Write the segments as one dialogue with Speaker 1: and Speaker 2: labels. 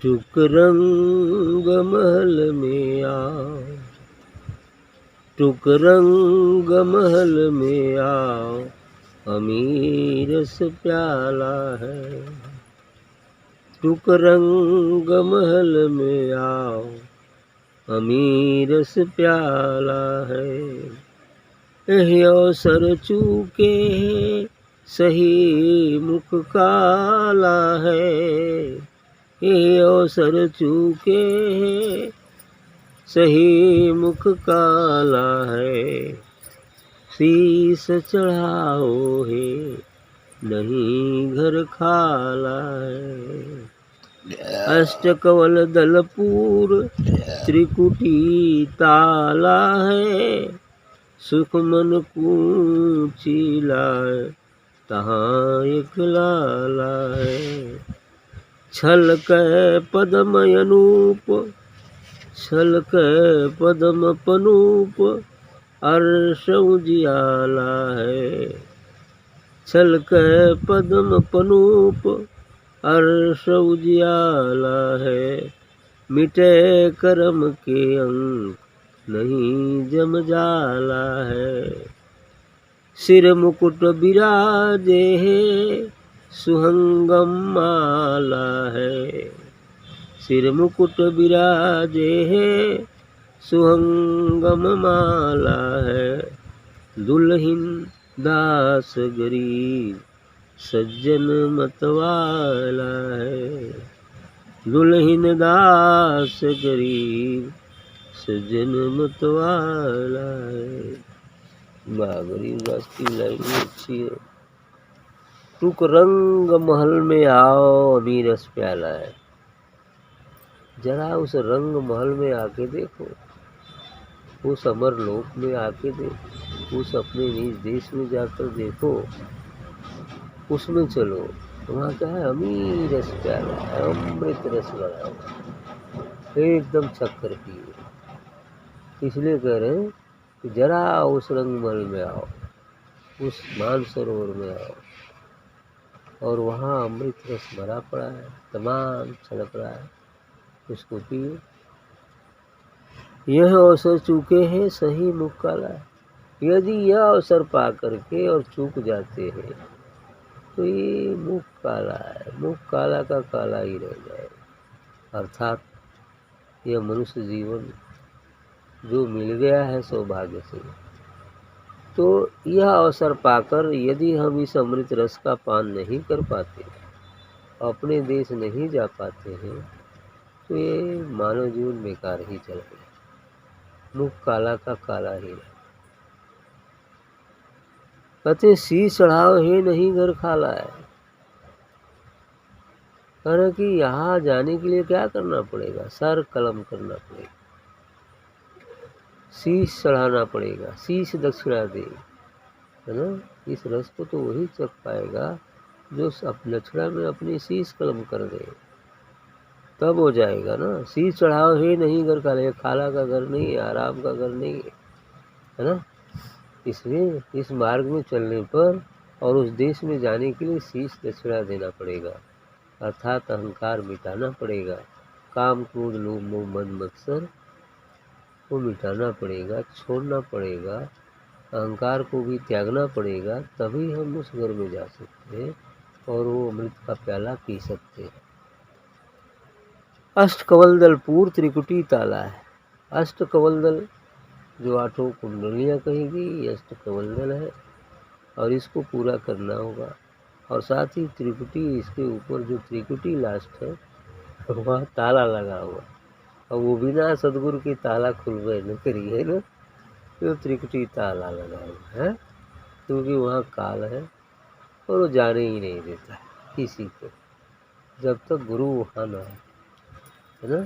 Speaker 1: टुक रंग महल में आओ, टुक रंग महल में आओ, अमीरस प्याला है। टुक रंग महल में आओ, अमीरस प्याला है। यही अवसर चूके है, सही मुख काला है। यही अवसर चूके है, सही मुख काला है। शीस चढ़ाओ है, नहीं घर खाला है। अष्टकवल दलपूर त्रिकुटी ताला है। सुख मन कूची लाए, तहाँ एक लाला है। छल कै पदम अनूप, छल कै पदम पनूप, अर्श उजियाला है। छल कै पदम पनूप, अर्श उजियाला है। मिटे करम के अंक, नहीं जम जाला है। सिर मुकुट बिराजे है, सुहंगम माला है। सिर मुकुट बिराजे है, सुहंगम माला है। दुल्हिन दास गरीब, सज्जन मतवाला है। दुल्हिन दास गरीब, सज्जन मतवाला है। गरीबदास की लाइन अच्छी है। टुक रंग महल में आओ, अमीरस प्याला है। जरा उस रंग महल में आके देखो, उस अमर लोक में आके देखो, उस अपने निज देश में जाकर देखो, उसमें चलो। वहाँ क्या है? अमीरस प्याला है, अमृत रस भरा हुआ, एकदम शक्कर पिए। इसलिए कह रहे हैं कि जरा उस रंग महल में आओ, उस मानसरोवर में आओ, और वहाँ अमृत रस भरा पड़ा है, तमाम छलक रहा है, उसको पिए। यह अवसर चूके हैं, सही मुख काला है। यदि यह अवसर पा करके और चूक जाते हैं तो ये मुख काला है, मुख काला का काला ही रह जाएगा। अर्थात यह मनुष्य जीवन जो मिल गया है सौभाग्य से, तो यह अवसर पाकर यदि हम इस अमृत रस का पान नहीं कर पाते, अपने देश नहीं जा पाते हैं, तो ये मानव जीवन बेकार ही चल गया, मुख काला का काला ही रहा। कहते शीश चढ़ाओ है, नहीं घर खाला है। कहना कि यहाँ जाने के लिए क्या करना पड़ेगा? सर कलम करना पड़ेगा, शीश चढ़ाना पड़ेगा, शीश दक्षिणा दे, है ना। इस रस को तो वही चख पाएगा जो दक्षिणा में अपनी शीश कलम कर दे, तब हो जाएगा ना। शीश चढ़ाओ है, नहीं घर खाला। खाला का घर नहीं है, आराम का घर नहीं है ना। इसलिए इस मार्ग में चलने पर और उस देश में जाने के लिए शीश दक्षिणा देना पड़ेगा, अर्थात अहंकार मिटाना पड़ेगा। काम क्रोध लोभ मोह मद मत्सर को मिटाना पड़ेगा, छोड़ना पड़ेगा, अहंकार को भी त्यागना पड़ेगा, तभी हम उस घर में जा सकते हैं और वो अमृत का प्याला पी सकते हैं। अष्टकवल दल पूर त्रिकुटी ताला है। अष्टकवल दल जो 8 कुंडलियाँ कहेगी, ये अष्टकवल दल है और इसको पूरा करना होगा। और साथ ही त्रिकुटी, इसके ऊपर जो त्रिकुटी लास्ट है वहाँ ताला लगा हुआ, और वो बिना सदगुरु की ताला खुलवे न करी है ना, तो त्रिकुटी ताला लगा हुआ है, क्योंकि वहाँ काल है और वो जाने ही नहीं देता है किसी को, जब तक गुरु वहाँ ना है ना,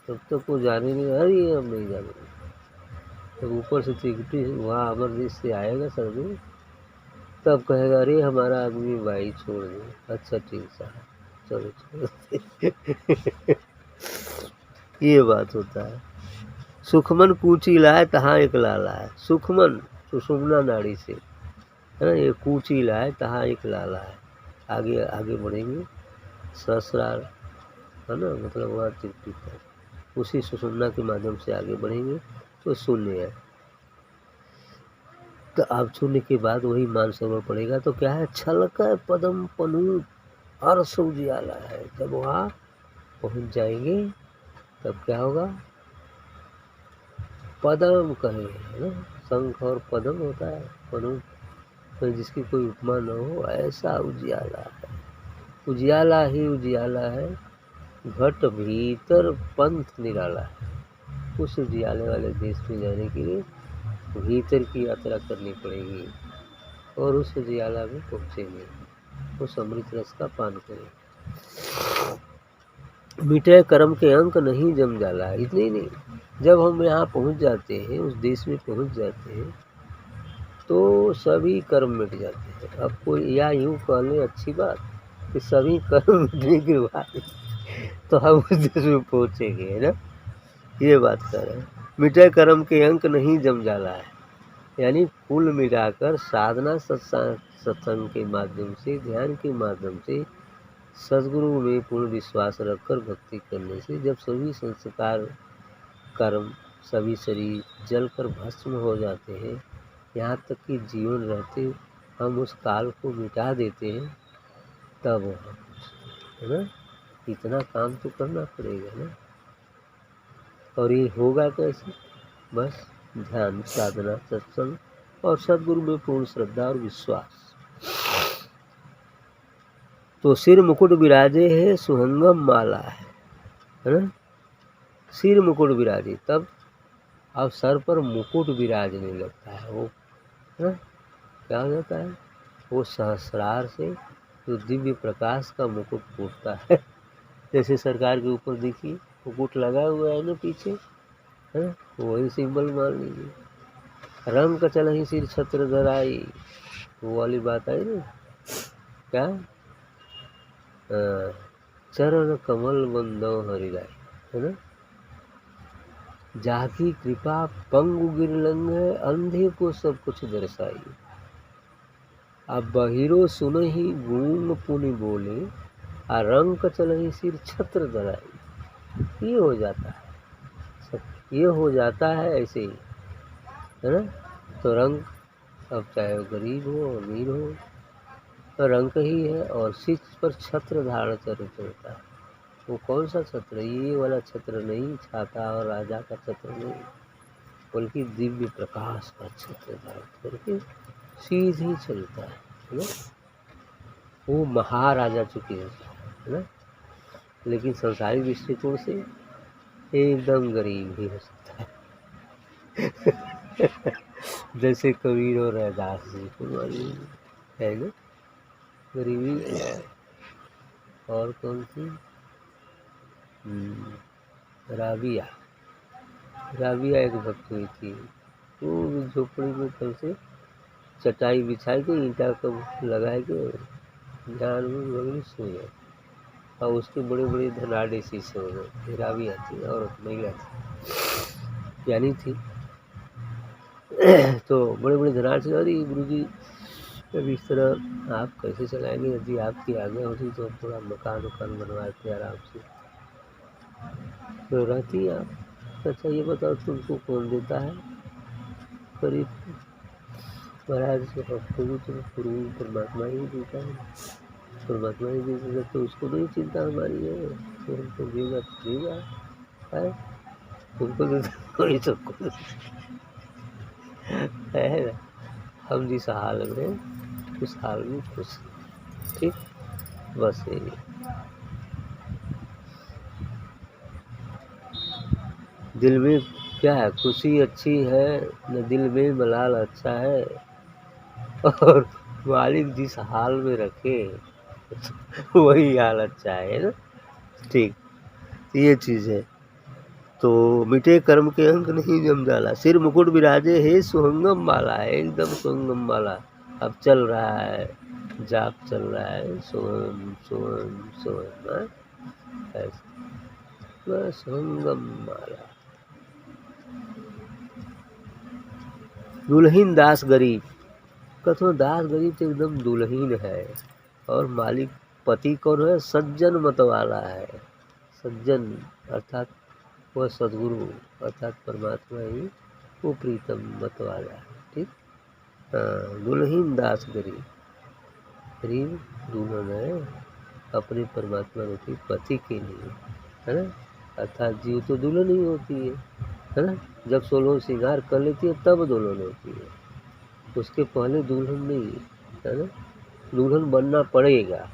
Speaker 1: तब तक वो जाने नहीं। अरे हम नहीं जाने, तो ऊपर से त्रिकुटी वहाँ अमर देश से आएगा सदगुरु, तब कहेगा अरे हमारा आदमी भाई छोड़ दे। अच्छा ठीक साहब, चलो छोड़ ये बात होता है। सुखमन कूची लाए, तहाँ एक लाला है। सुखमन सुषुम्ना नाड़ी से है ना, ये कूची लाए, तहाँ एक लाला है। आगे आगे बढ़ेंगे। सहस्रार है ना, मतलब वहाँ तृप्ति है। उसी सुषुम्ना के माध्यम से आगे बढ़ेंगे तो शून्य है। तो आप शून्य के बाद वही मानसरोवर पड़ेगा तो क्या है, छलक पदम पनु हर्ष उजियाला है। जब वहाँ पहुँच जाएंगे तब क्या होगा, पदम कहेंगे, है ना, शंख और पदम होता है, पनु तो जिसकी कोई उपमा न हो, ऐसा उजियाला है। उजियाला ही उजियाला है, घट भीतर पंथ निराला है। उस उजियाले वाले देश में जाने के लिए भीतर की यात्रा करनी पड़ेगी और उस उजियाला में पहुँचेंगे, उस अमृत रस का पान करेंगे। मिटे कर्म के अंक नहीं जम जाला है। इतने ही नहीं, जब हम यहाँ पहुँच जाते हैं, उस देश में पहुँच जाते हैं तो सभी कर्म मिट जाते हैं। अब कोई या यूँ कह लें अच्छी बात कि सभी कर्म मिटने के बाद तो हम उस देश में पहुँचेंगे, है ना, ये बात कर रहे हैं। मिटे कर्म के अंक नहीं जम जाला है, यानी कुल मिलाकर साधना सत्संग के माध्यम से, ध्यान के माध्यम से, सद्गुरु में पूर्ण विश्वास रखकर भक्ति करने से जब सभी संस्कार कर्म सभी शरीर जलकर भस्म हो जाते हैं, यहाँ तक कि जीवन रहते हम उस काल को मिटा देते हैं, तब वहाँ है ना, इतना काम तो करना पड़ेगा ना। और ये होगा कैसे, बस ध्यान साधना सत्संग और सद्गुरु में पूर्ण श्रद्धा और विश्वास। तो सिर मुकुट विराजे है सुहंगम माला है ना, सिर मुकुट विराजे, तब अब सर पर मुकुट विराजने लगता है, वो है ना, क्या हो जाता है, वो सहस्रार से जो दिव्य प्रकाश का मुकुट फूटता है। जैसे सरकार के ऊपर देखिए मुकुट लगा हुआ है ना पीछे, है ना, वही सिंबल मान लीजिए। रंग का चल ही सिर छत्र धराई, वो वाली बात आई ना, क्या, चरण कमल बंदो हरिराय, है ना, जाकी कृपा पंगु गिरलंग है, अंधे को सब कुछ दर्शाई। अब बहिरो सुन ही गूंग पुनि बोले, आ रंग का चल ही सिर छत्र धराई। ये हो जाता है, ये हो जाता है ऐसे ही, है ना। तो रंग, अब चाहे वो गरीब हो अमीर हो, तो रंग ही है, और सिर पर छत्र धारण चलता है। वो कौन सा छत्र, ये वाला छत्र नहीं, छाता और राजा का छत्र नहीं, बल्कि दिव्य प्रकाश का छत्र धारण करके सीधे चलता है ना। वो महाराजा चुके है ना, लेकिन संसारिक दृष्टिकोण से एकदम गरीब ही हो सकता है। जैसे कबीर और रैदास जी को है ना, गरीबी है। और कौन सी, राबिया, राबिया एक भक्त हुई थी, वो झोपड़ी में कल से चटाई बिछा के ईंटा को लगा के ध्यान में मग्न सो गए, और उसके बड़े बड़े धनाढ़ शीशे हो गए। राबिया थी, औरत महिला थी, ज्ञानी थी। तो बड़े बड़े धनाढ़ से, अरे गुरु जी अब इस तरह आप कैसे चलाएंगे, यदि आपकी आज्ञा होती तो थोड़ा मकान वकान बनवाते आराम से, तो रहती आप। अच्छा ये बताओ तुमको कौन देता है, करीब महाराज आपको भी तो परमात्मा ही देता है, परमात्मा ही देता, तो उसको नहीं चिंता हमारी है, तो हमको देगा तो देगा है, तुमको देता कोई सबको है ना। हम जिस हाल में उस हाल में खुश, ठीक, बस यही। दिल में क्या है, खुशी अच्छी है न, दिल में मलाल अच्छा है, और मालिक जिस हाल में रखे वही हाल अच्छा है ना, ठीक, ये चीज़ है। तो मिटे कर्म के अंक नहीं जम जाला, सिर मुकुट विराजे है सुहंगम माला है, एकदम सुहंगम माला अब चल रहा है, जाप चल रहा है, सोहम सोहम सोहम, बस सुहंगम माला। दुल्हीन दास गरीब, कथो दास गरीब तो एकदम दुल्हीन है, और मालिक पति कौन है, सज्जन मत वाला है, सज्जन अर्थात वह सद्गुरु अर्थात परमात्मा ही वो प्रीतम मत वाला है। ठीक। दुल्हीन दास गरीब, गरीब दुल्हन है अपने परमात्मा रूपी पति के लिए, है ना। अर्थात जीव तो दुल्हन ही होती है ना। जब 16 श्रृंगार कर लेती है तब दुल्हन होती है, उसके पहले दुल्हन नहीं है ना। दुल्हन बनना पड़ेगा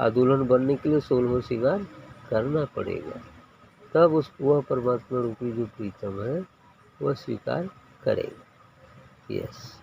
Speaker 1: और दुल्हन बनने के लिए 16 श्रृंगार करना पड़ेगा, तब वह परमात्मा रूपी जो प्रीतम है वह स्वीकार करेगा। यस।